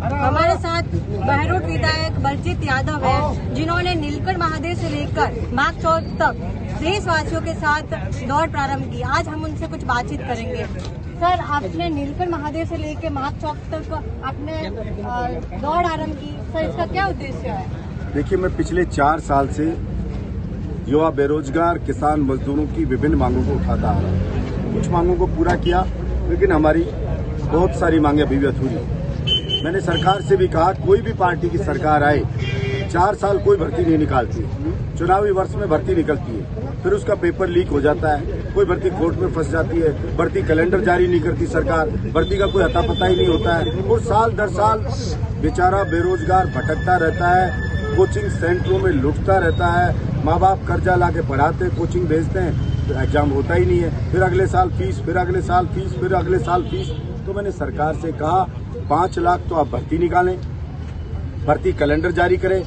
हमारे साथ बहरोड विधायक बलजीत यादव है, जिन्होंने नीलकंठ महादेव से लेकर माघ चौथ तक देशवासियों के साथ दौड़ प्रारंभ की। आज हम उनसे कुछ बातचीत करेंगे। सर, आपने नीलकंठ महादेव से लेकर माघ चौथ तक आपने दौड़ आरंभ की। सर, इसका क्या उद्देश्य है? देखिए, मैं पिछले 4 साल से युवा, बेरोजगार, किसान, मजदूरों की विभिन्न मांगों को उठाता आ रहा हूँ। कुछ मांगों को पूरा किया, लेकिन हमारी बहुत सारी मांगे अभी भी अधूरी। मैंने सरकार से भी कहा, कोई भी पार्टी की सरकार आए, 4 साल कोई भर्ती नहीं निकालती। चुनावी वर्ष में भर्ती निकलती है, फिर उसका पेपर लीक हो जाता है, कोई भर्ती कोर्ट में फंस जाती है, भर्ती कैलेंडर जारी नहीं करती सरकार, भर्ती का कोई अता पता ही नहीं होता है, और साल दर साल बेचारा बेरोजगार भटकता रहता है, कोचिंग सेंटरों में लुटता रहता है। माँ बाप कर्जा लाके पढ़ाते, कोचिंग भेजते हैं, तो एग्जाम होता ही नहीं है, फिर अगले साल फीस, फिर अगले साल फीस, फिर अगले साल फीस। तो मैंने सरकार से कहा, 5 लाख तो आप भर्ती निकालें, भर्ती कैलेंडर जारी करें,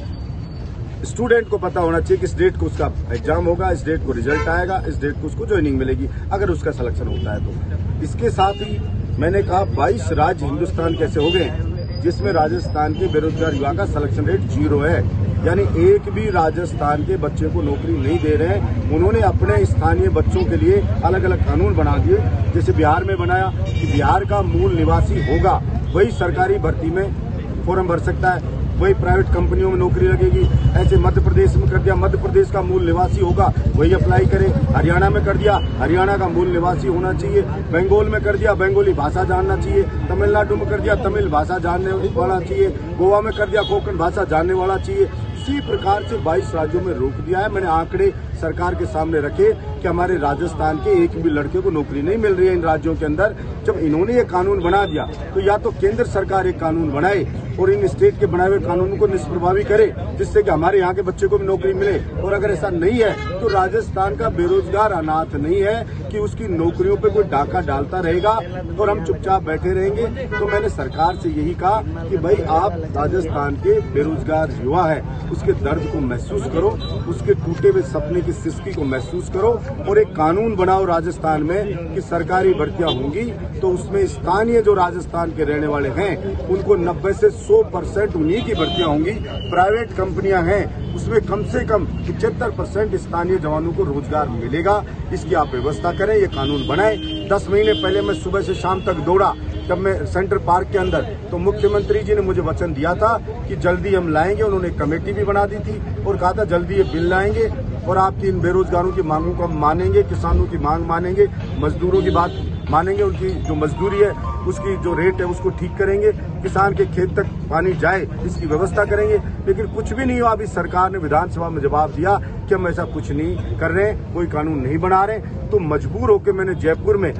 स्टूडेंट को पता होना चाहिए कि इस डेट को उसका एग्जाम होगा, इस डेट को रिजल्ट आएगा, इस डेट को उसको ज्वाइनिंग मिलेगी, अगर उसका सिलेक्शन होता है तो। इसके साथ ही मैंने कहा, 22 राज्य हिंदुस्तान कैसे हो गए जिसमें राजस्थान के बेरोजगार युवा का सिलेक्शन रेट 0 है, यानी एक भी राजस्थान के बच्चे को नौकरी नहीं दे रहे हैं। उन्होंने अपने स्थानीय बच्चों के लिए अलग अलग कानून बना दिए, जैसे बिहार में बनाया कि बिहार का मूल निवासी होगा वही सरकारी भर्ती में फॉर्म भर सकता है, वही प्राइवेट कंपनियों में नौकरी लगेगी। ऐसे मध्य प्रदेश में कर दिया, मध्य प्रदेश का मूल निवासी होगा वही अप्लाई करे। हरियाणा में कर दिया, हरियाणा का मूल निवासी होना चाहिए। बंगाल में कर दिया, बंगाली भाषा जानना चाहिए। तमिलनाडु में कर दिया, तमिल भाषा जानने वाला चाहिए। गोवा में कर दिया, कोंकण भाषा जानने वाला चाहिए। इसी प्रकार से 22 राज्यों में रोक दिया है। मैंने आंकड़े सरकार के सामने रखे कि हमारे राजस्थान के एक भी लड़के को नौकरी नहीं मिल रही है इन राज्यों के अंदर। जब इन्होंने ये कानून बना दिया, तो या तो केंद्र सरकार एक कानून बनाए और इन स्टेट के बनाए हुए कानूनों को निष्प्रभावी करे, जिससे कि हमारे यहाँ के बच्चे को भी नौकरी मिले। और अगर ऐसा नहीं है तो राजस्थान का बेरोजगार अनाथ नहीं है कि उसकी नौकरियों पे कोई डाका डालता रहेगा और हम चुपचाप बैठे रहेंगे। तो मैंने सरकार से यही कहा कि भाई, आप राजस्थान के बेरोजगार युवा है, उसके दर्द को महसूस करो, उसके टूटे हुए सपने की सिसकी को महसूस करो और एक कानून बनाओ राजस्थान में कि सरकारी भर्तियां होंगी तो उसमें स्थानीय जो राजस्थान के रहने वाले हैं उनको 90 से 100% उन्हीं की भर्तियां होंगी। प्राइवेट कंपनियां हैं, उसमें कम से कम 75% स्थानीय जवानों को रोजगार मिलेगा। इसकी आप व्यवस्था करें, ये कानून बनाए। 10 महीने पहले मैं सुबह से शाम तक दौड़ा, जब मैं सेंट्रल पार्क के अंदर, तो मुख्यमंत्री जी ने मुझे वचन दिया था कि जल्दी हम लाएंगे। उन्होंने कमेटी भी बना दी थी और कहा था जल्दी ये बिल लाएंगे और आपकी इन बेरोजगारों की मांगों को हम मानेंगे, किसानों की मांग मानेंगे, मजदूरों की बात मानेंगे, उनकी जो मजदूरी है उसकी जो रेट है उसको ठीक करेंगे, किसान के खेत तक पानी जाए इसकी व्यवस्था करेंगे। लेकिन कुछ भी नहीं हुआ। अभी सरकार ने विधानसभा में जवाब दिया कि हम ऐसा कुछ नहीं कर रहे, कोई कानून नहीं बना रहे। तो मजबूर होकर मैंने जयपुर में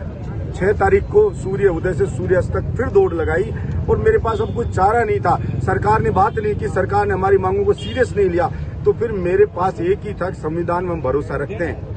6 तारीख को सूर्य उदय से सूर्यास्त तक फिर दौड़ लगाई और मेरे पास अब कुछ चारा नहीं था। सरकार ने बात नहीं की, सरकार ने हमारी मांगों को सीरियस नहीं लिया। तो फिर मेरे पास एक ही था, संविधान में हम भरोसा रखते हैं।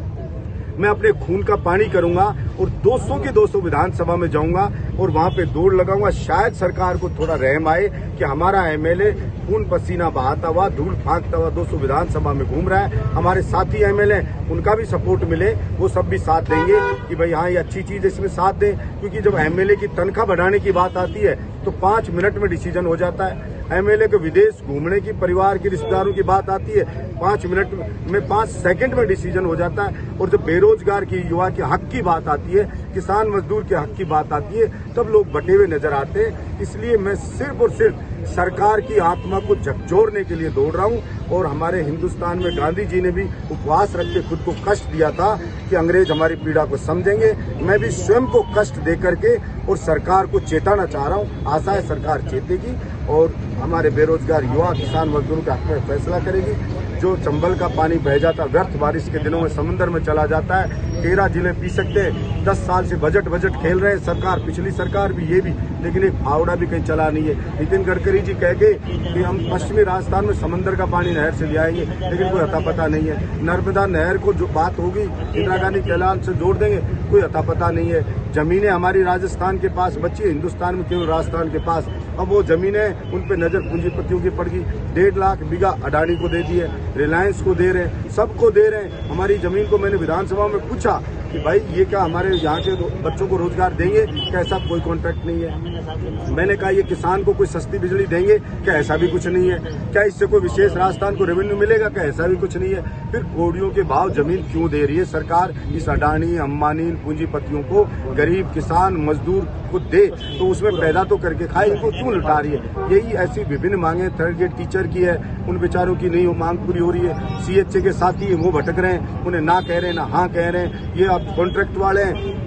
मैं अपने खून का पानी करूंगा और 200 के 200 विधानसभा में जाऊंगा और वहां पे दौड़ लगाऊंगा। शायद सरकार को थोड़ा रहम आए कि हमारा एमएलए खून पसीना बहाता हुआ, धूल फांकता हुआ 200 विधानसभा में घूम रहा है। हमारे साथी एमएलए, उनका भी सपोर्ट मिले, वो सब भी साथ देंगे कि भाई हाँ, ये अच्छी चीज है, इसमें साथ दें। क्योंकि जब एमएलए की तनख्वाह बढ़ाने की बात आती है तो 5 मिनट में डिसीजन हो जाता है। एमएलए के विदेश घूमने की, परिवार के रिश्तेदारों की बात आती है, 5 मिनट में, 5 सेकंड में डिसीजन हो जाता है। और जब बेरोजगार की, युवा के हक की बात आती है, किसान मजदूर के हक की बात आती है, तब लोग बटे हुए नजर आते हैं। इसलिए मैं सिर्फ और सिर्फ सरकार की आत्मा को झकझोरने के लिए दौड़ रहा हूं। और हमारे हिंदुस्तान में गांधी जी ने भी उपवास रख के खुद को कष्ट दिया था कि अंग्रेज हमारी पीड़ा को समझेंगे। मैं भी स्वयं को कष्ट दे करके और सरकार को चेताना चाह रहा हूं। आशा है सरकार चेतेगी और हमारे बेरोजगार युवा, किसान मजदूरों के हक में फैसला करेगी। जो चंबल का पानी बह जाता व्यर्थ बारिश के दिनों में समुद्र में चला जाता है, 13 जिले पी सकते हैं। 10 साल से बजट खेल रहे हैं सरकार, पिछली सरकार भी, ये भी, लेकिन एक फावड़ा भी कहीं चला नहीं है। नितिन गडकरी जी कह गए कि हम पश्चिमी राजस्थान में समंदर का पानी नहर से ले आएंगे, लेकिन कोई अता पता नहीं है। नर्मदा नहर को जो बात होगी इंदिरा गांधी कैलाश से जोड़ देंगे, कोई अता पता नहीं है। जमीनें हमारी राजस्थान के पास बची है, हिंदुस्तान में केवल राजस्थान के पास। अब वो जमीनें, उन पे नजर पूंजीपतियों की पड़ गई। 1.5 लाख बीघा अडानी को दे दी है, रिलायंस को दे रहे हैं, सबको दे रहे हैं। हमारी जमीन को मैंने विधानसभा में पूछा कि भाई ये क्या हमारे यहाँ के बच्चों को रोजगार देंगे, क्या ऐसा कोई कॉन्ट्रैक्ट नहीं है। मैंने कहा ये किसान को कोई सस्ती बिजली देंगे, क्या ऐसा भी कुछ नहीं है। क्या इससे कोई विशेष राजस्थान को रेवेन्यू मिलेगा, क्या ऐसा भी कुछ नहीं है। फिर कौड़ियों के भाव जमीन क्यों दे रही है सरकार इस अडानी अंबानी पूंजीपतियों को, गरीब किसान मजदूर को दे तो उसमें पैदा तो करके खाए, इनको क्यों लुटा रही है। यही ऐसी विभिन्न मांगे थर्ड ग्रेड टीचर की है, उन बेचारों की नहीं मांग पूरी हो रही है। सीएचए के साथी है वो भटक रहे हैं, उन्हें ना कह रहे हैं ना हाँ कह रहे हैं। ये अब कॉन्ट्रैक्ट वाले हैं,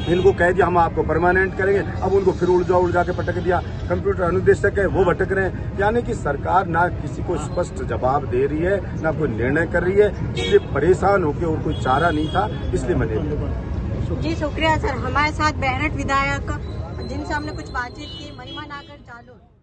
इनको कह दिया हम आपको परमानेंट करेंगे, अब उनको फिर उड़ जा के पटक दिया। कंप्यूटर अनुदेशक है वो भटक रहे हैं। यानी कि सरकार ना किसी को स्पष्ट जवाब दे रही है, ना कोई निर्णय कर रही है। इसलिए परेशान होकर और कोई चारा नहीं था, इसलिए मैंने जी शुक्रिया सर। हमारे साथ बहरट विधायक जिनसे हमने कुछ बातचीत की, महिमा नागर जालोर।